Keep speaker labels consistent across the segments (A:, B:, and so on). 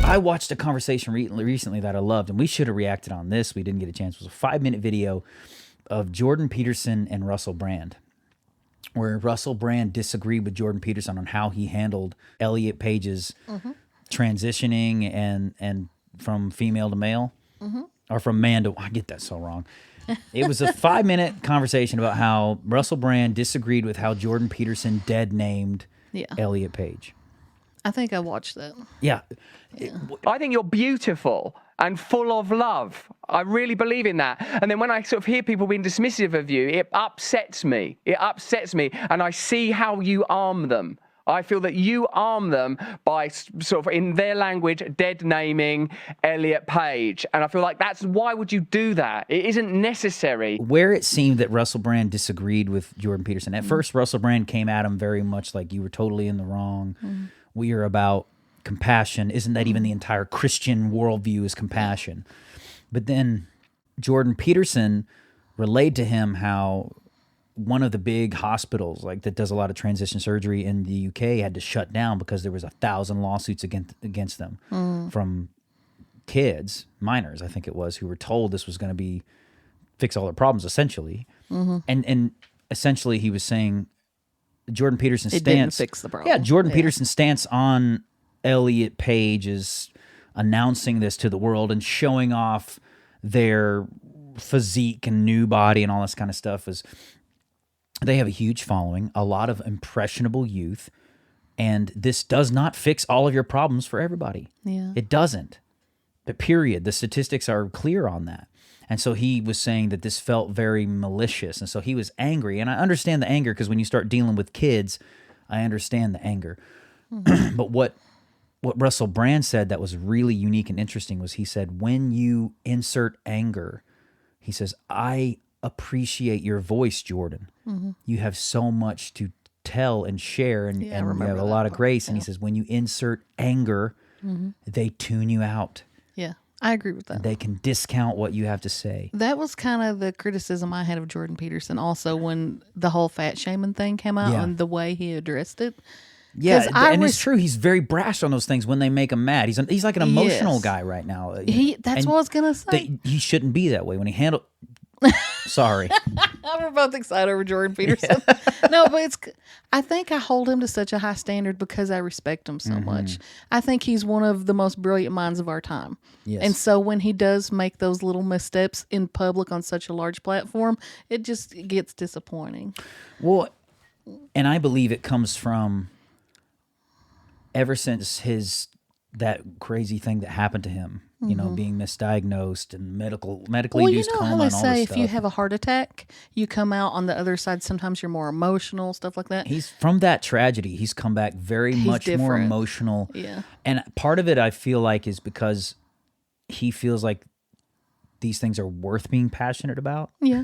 A: I watched a conversation recently that I loved, and we should have reacted on this. We didn't get a chance. It was a 5-minute video of Jordan Peterson and Russell Brand, where Russell Brand disagreed with Jordan Peterson on how he handled Elliot Page's transitioning and from female to male, or from man to, I get that so wrong. It was a 5-minute conversation about how Russell Brand disagreed with how Jordan Peterson dead named Elliot Page.
B: I think I watched that.
A: Yeah.
C: I think you're beautiful and full of love. I really believe in that. And then when I sort of hear people being dismissive of you, it upsets me. It upsets me. And I see how you arm them. I feel that you arm them by sort of, in their language, dead naming Elliot Page. And I feel like why would you do that? It isn't necessary.
A: Where it seemed that Russell Brand disagreed with Jordan Peterson. At first, Russell Brand came at him very much like, you were totally in the wrong. We are about compassion. Isn't that even the entire Christian worldview is compassion? But then Jordan Peterson relayed to him how one of the big hospitals, like that does a lot of transition surgery in the UK, had to shut down because there was 1,000 lawsuits against them from kids, minors, I think it was, who were told this was going to fix all their problems, essentially. And essentially he was saying Jordan Peterson's stance
B: didn't fix the problem.
A: Yeah, Jordan Peterson's stance on Elliot Page is announcing this to the world and showing off their physique and new body and all this kind of stuff. Is they have a huge following, a lot of impressionable youth, and this does not fix all of your problems for everybody.
B: Yeah.
A: It doesn't. But period. The statistics are clear on that. And so he was saying that this felt very malicious. And so he was angry. And I understand the anger, because when you start dealing with kids, I understand the anger. But what Russell Brand said that was really unique and interesting was he said, when you insert anger, he says, I appreciate your voice, Jordan. You have so much to tell and share, and you have a lot of grace. And he says, when you insert anger, they tune you out.
B: Yeah, I agree with that.
A: They can discount what you have to say.
B: That was kind of the criticism I had of Jordan Peterson also when the whole fat shaming thing came out and the way he addressed it.
A: Yeah, and it's true. He's very brash on those things when they make him mad. He's like an emotional guy right now.
B: That's what I was going to say.
A: He shouldn't be that way. When he handled... Sorry.
B: We're both excited over Jordan Peterson. No, but I think I hold him to such a high standard because I respect him so much. I think he's one of the most brilliant minds of our time.
A: Yes.
B: And so when he does make those little missteps in public on such a large platform, it just gets disappointing.
A: Well, and I believe it comes from ever since that crazy thing that happened to him, you know, being misdiagnosed and medically induced coma and all this stuff. Well, you know how they say if you have
B: a heart attack, you come out on the other side, sometimes you're more emotional, stuff like that.
A: He's from that tragedy. He's come back much more emotional.
B: Yeah.
A: And part of it, I feel like, is because he feels like these things are worth being passionate about.
B: Yeah.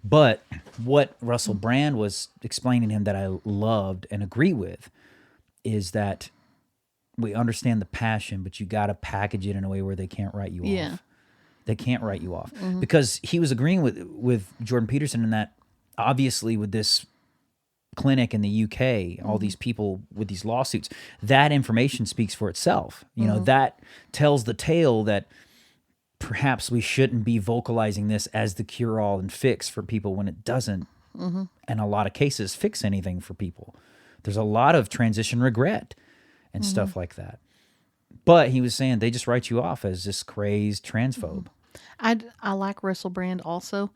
A: But what Russell Brand was explaining to him that I loved and agree with is that we understand the passion, but you got to package it in a way where they can't write you off. They can't write you off. Because he was agreeing with Jordan Peterson in that, obviously, with this clinic in the UK, all these people with these lawsuits, that information speaks for itself. You know, that tells the tale that perhaps we shouldn't be vocalizing this as the cure-all and fix for people when it doesn't, in a lot of cases, fix anything for people. There's a lot of transition regret and stuff like that. But he was saying they just write you off as this crazed transphobe.
B: I like Russell Brand also.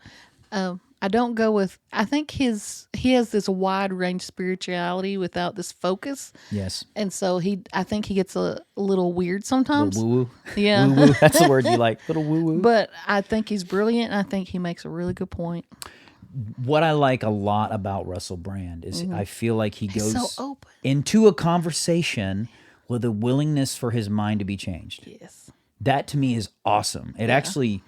B: I don't go with, I think he has this wide range spirituality without this focus.
A: Yes.
B: And so I think he gets a little weird sometimes.
A: Little woo-woo.
B: Yeah.
A: Woo-woo. That's the word you like. Little woo-woo.
B: But I think he's brilliant. And I think he makes a really good point.
A: What I like a lot about Russell Brand is I feel like he's goes
B: so open
A: into a conversation with a willingness for his mind to be changed.
B: Yes.
A: That to me is awesome. It actually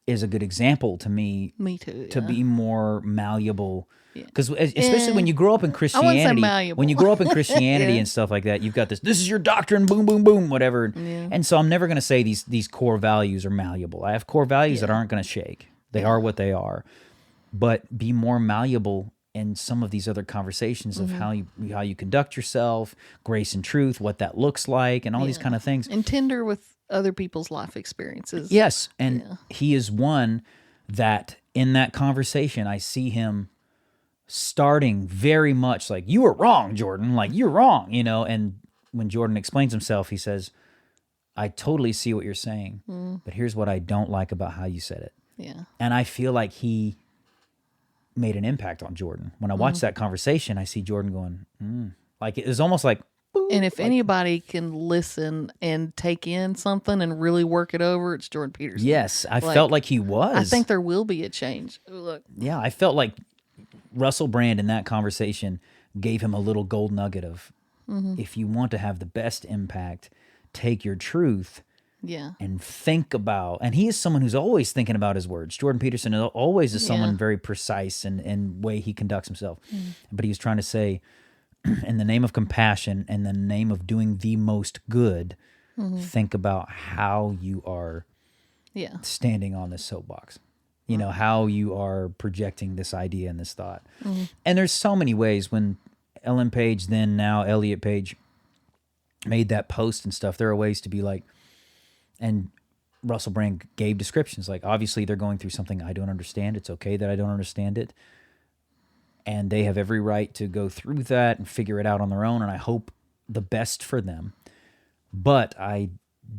A: is a good example to me.
B: Me too.
A: To be more malleable. Because especially when you grow up in Christianity, when you grow up in Christianity and stuff like that, you've got this is your doctrine, boom, boom, boom, whatever. Yeah. And so I'm never going to say these core values are malleable. I have core values that aren't going to shake. They are what they are. But be more malleable in some of these other conversations of how you conduct yourself, grace and truth, what that looks like, and all these kind of things.
B: And tender with other people's life experiences.
A: Yes, and he is one that in that conversation, I see him starting very much like, you were wrong, Jordan, like you're wrong, and when Jordan explains himself, he says, I totally see what you're saying, but here's what I don't like about how you said it.
B: Yeah.
A: And I feel like he made an impact on Jordan. When I watch that conversation, I see Jordan going, like it was almost like, boop,
B: And if anybody can listen and take in something and really work it over, it's Jordan Peterson.
A: yes, I felt like he was.
B: I think there will be a change. Look.
A: Yeah, I felt like Russell Brand in that conversation gave him a little gold nugget of, if you want to have the best impact, take your truth
B: Yeah.
A: and think about, and he is someone who's always thinking about his words. Jordan Peterson always is someone very precise in way he conducts himself. But he was trying to say, in the name of compassion and the name of doing the most good, think about how you are standing on this soapbox. How you are projecting this idea and this thought. And there's so many ways when Ellen Page, then now Elliot Page, made that post and stuff. There are ways to be like, and Russell Brand gave descriptions like, obviously they're going through something I don't understand. It's okay that I don't understand it. And they have every right to go through that and figure it out on their own. And I hope the best for them. But I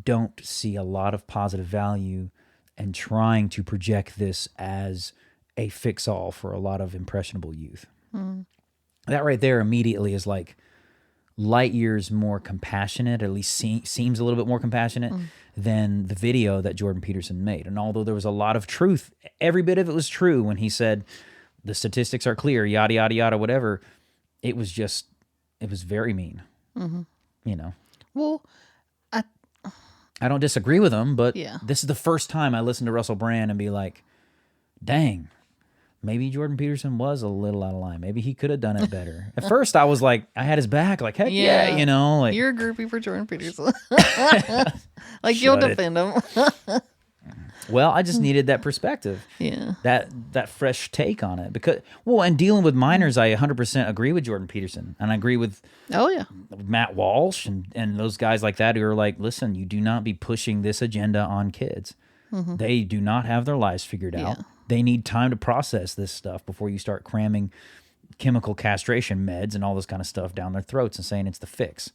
A: don't see a lot of positive value in trying to project this as a fix-all for a lot of impressionable youth. That right there immediately is like light years more compassionate, at least seems a little bit more compassionate than the video that Jordan Peterson made. And although there was a lot of truth, every bit of it was true when he said the statistics are clear, yada, yada, yada, whatever, it was very mean,
B: Well,
A: I don't disagree with him, but
B: Yeah.
A: this is the first time I listened to Russell Brand and be like, dang, maybe Jordan Peterson was a little out of line. Maybe he could have done it better. At first, I was like, I had his back, like, heck yeah, like,
B: you're a groupie for Jordan Peterson. Like you'll
A: Shut it.
B: defend him.
A: well, I just needed that perspective.
B: Yeah.
A: That fresh take on it. Because, and dealing with minors, I 100% agree with Jordan Peterson. And I agree with
B: Oh yeah.
A: Matt Walsh and those guys like that who are like, listen, you do not be pushing this agenda on kids. They do not have their lives figured out.
B: Yeah.
A: They need time to process this stuff before you start cramming chemical castration meds and all this kind of stuff down their throats and saying it's the fix.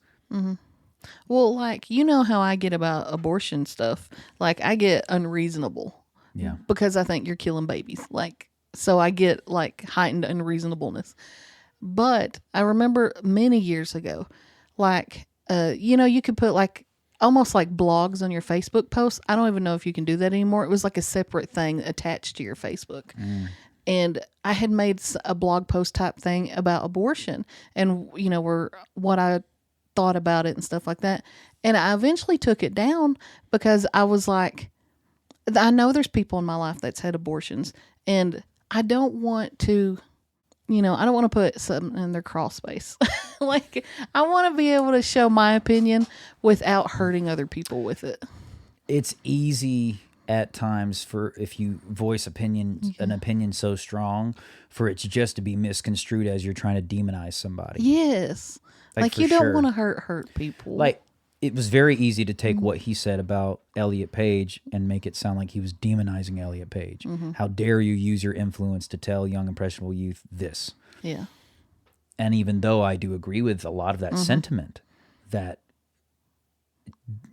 B: Well, like, how I get about abortion stuff. Like, I get unreasonable.
A: Yeah.
B: Because I think you're killing babies. Like, so I get, like, heightened unreasonableness. But I remember many years ago, like, you could put, like, almost like blogs on your Facebook posts. I don't even know if you can do that anymore. It was like a separate thing attached to your Facebook. And I had made a blog post type thing about abortion and, what I thought about it and stuff like that. And I eventually took it down because I was like, I know there's people in my life that's had abortions and I don't want to, I don't want to put something in their crawl space. Like, I want to be able to show my opinion without hurting other people with it.
A: It's easy at times for, if you voice an opinion so strong, for it just to be misconstrued as you're trying to demonize somebody.
B: Yes. Like you don't want to hurt people.
A: Like, it was very easy to take what he said about Elliot Page and make it sound like he was demonizing Elliot Page. How dare you use your influence to tell young impressionable youth this?
B: Yeah.
A: And even though I do agree with a lot of that sentiment, that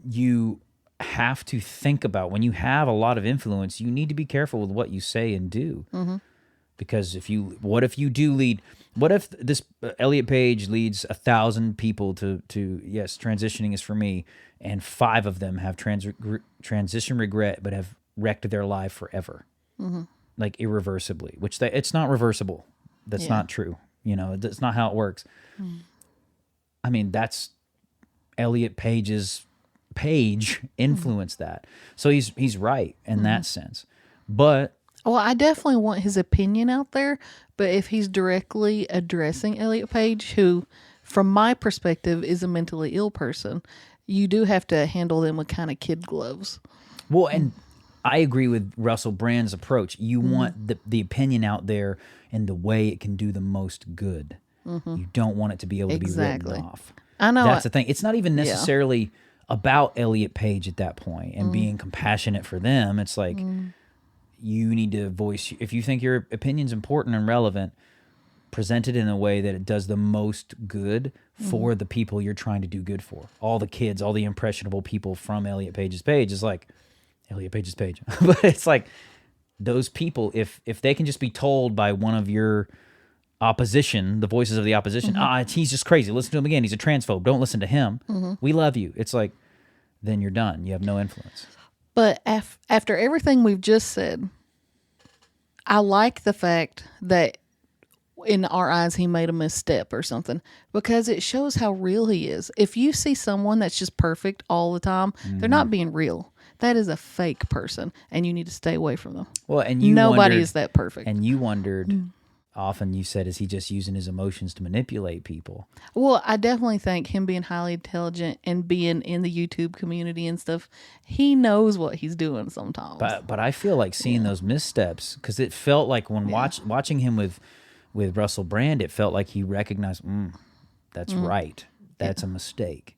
A: you have to think about when you have a lot of influence, you need to be careful with what you say and do. Because what if this Elliot Page leads 1,000 people to yes, transitioning is for me, and 5 of them have transition regret, but have wrecked their life forever, like irreversibly. It's not reversible. That's not true. That's not how it works. I mean, that's Elliot Page's influenced that, so he's right in that sense, but.
B: Well, I definitely want his opinion out there, but if he's directly addressing Elliot Page, who, from my perspective, is a mentally ill person, you do have to handle them with kind of kid gloves.
A: Well, and I agree with Russell Brand's approach. You want the opinion out there in the way it can do the most good. You don't want it to be able to be
B: Exactly.
A: written off.
B: I know.
A: That's the thing. It's not even necessarily about Elliot Page at that point and being compassionate for them. It's like you need to voice, if you think your opinion's important and relevant, present it in a way that it does the most good for the people you're trying to do good for. All the kids, all the impressionable people from Elliot Page's page is like, Elliot Page's page. But it's like those people, if they can just be told by one of your opposition, the voices of the opposition, he's just crazy. Listen to him again. He's a transphobe. Don't listen to him. We love you. It's like, then you're done. You have no influence.
B: But after everything we've just said, I like the fact that in our eyes he made a misstep or something, because it shows how real he is. If you see someone that's just perfect all the time, they're not being real. That is a fake person, and you need to stay away from them.
A: Well, and you
B: Nobody
A: wondered,
B: is that perfect.
A: And you wondered, often you said, is he just using his emotions to manipulate people?
B: Well, I definitely think him being highly intelligent and being in the YouTube community and stuff, he knows what he's doing sometimes.
A: But I feel like seeing those missteps, because it felt like when watching him with Russell Brand, it felt like he recognized, that's right, that's a mistake.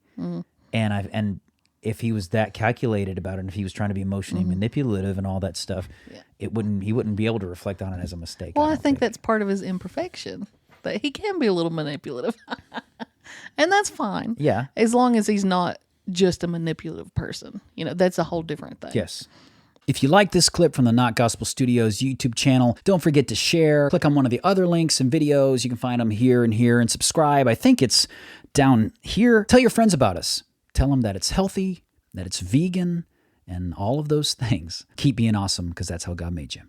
A: And if he was that calculated about it, and if he was trying to be emotionally manipulative and all that stuff, he wouldn't be able to reflect on it as a mistake.
B: Well, I
A: don't
B: think that's part of his imperfection, that he can be a little manipulative. And that's fine.
A: Yeah.
B: As long as he's not just a manipulative person. That's a whole different thing.
A: Yes. If you like this clip from the Not Gospel Studios YouTube channel, don't forget to share. Click on one of the other links and videos. You can find them here, and subscribe. I think it's down here. Tell your friends about us. Tell them that it's healthy, that it's vegan, and all of those things. Keep being awesome, because that's how God made you.